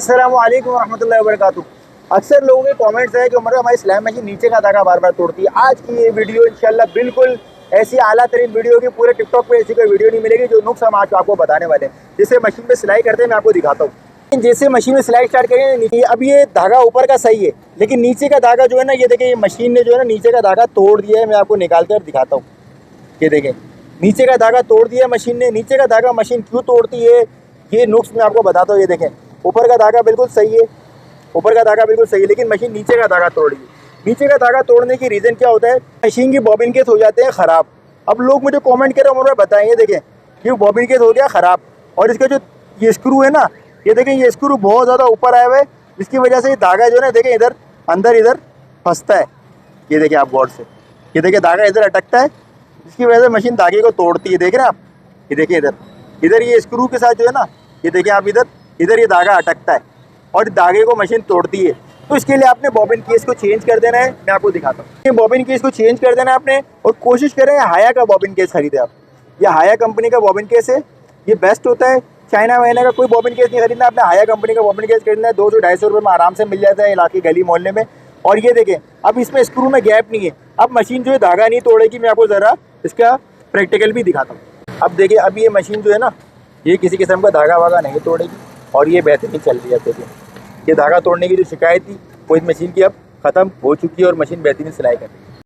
अस्सलामुअलैकुम रहमतुल्लाहि व बरकातुहू। अक्सर लोगों के कमेंट्स है कि उमर हमारी सिलाई मशीन नीचे का धागा बार बार तोड़ती है। आज की ये वीडियो इंशाल्लाह बिल्कुल ऐसी आला तरीन वीडियो होगी, पूरे टिकटॉक पे ऐसी कोई वीडियो नहीं मिलेगी जो नुक्स हम आज आपको बताने वाले हैं। जिससे मशीन पे सिलाई करते हैं मैं आपको दिखाता हूँ। जैसे मशीन में सिलाई स्टार्ट करेंगे, अब ये धागा ऊपर का सही है, लेकिन नीचे का धागा जो है ना, ये देखिए, ये मशीन ने जो है ना नीचे का धागा तोड़ दिया है। मैं आपको निकाल कर दिखाता हूँ। ये देखें, नीचे का धागा तोड़ दिया मशीन ने। नीचे का धागा मशीन क्यों तोड़ती है, ये नुक्स मैं आपको बताता हूँ। ये देखें, ऊपर का धागा बिल्कुल सही है, ऊपर का धागा बिल्कुल सही है, लेकिन मशीन नीचे का धागा तोड़ रही है। नीचे का धागा तोड़ने की रीज़न क्या होता है? मशीन की बॉबिन केस हो जाते हैं ख़राब। अब लोग मुझे कमेंट करें, उन्होंने बताएं, ये देखें, ये बॉबिन केस हो गया ख़राब, और इसका जो ये स्क्रू है ना, ये देखें, ये स्क्रू बहुत ज़्यादा ऊपर आया हुआ है, जिसकी वजह से ये धागा जो है ना, देखें, इधर अंदर इधर फंसता है। ये देखें आप गौर से, ये देखें, धागा इधर अटकता है, जिसकी वजह से मशीन धागे को तोड़ती है। देख रहे हैं आप, ये देखिए, इधर ये स्क्रू के साथ जो है ना, ये देखिए आप, इधर ये धागा अटकता है और धागे को मशीन तोड़ती है। तो इसके लिए आपने बॉबिन केस को चेंज कर देना है। मैं आपको दिखाता हूँ। ये बॉबिन केस को चेंज कर देना है आपने, और कोशिश करें हाया का बॉबिन केस खरीदें आप। ये हाया कंपनी का बॉबिन केस है, ये बेस्ट होता है। चाइना वाइना का कोई बॉबिन केस नहीं खरीदना, आपने हाया कंपनी का बॉबिन केस खरीदना है। 200-250 रुपये में आराम से मिल जाता है इलाके गली मोहल्ले में। और ये देखें, अब इसमें स्क्रू में गैप नहीं है, अब मशीन जो है धागा नहीं तोड़ेगी। मैं आपको ज़रा इसका प्रैक्टिकल भी दिखाता हूँ। अब देखिए, अब ये मशीन जो है ना, ये किसी किस्म का धागा वागा नहीं तोड़ेगी, और ये बेहतरीन चल रही है। देखिए, ये धागा तोड़ने की जो शिकायत थी वो इस मशीन की अब ख़त्म हो चुकी है, और मशीन बेहतरीन सिलाई कर रही है।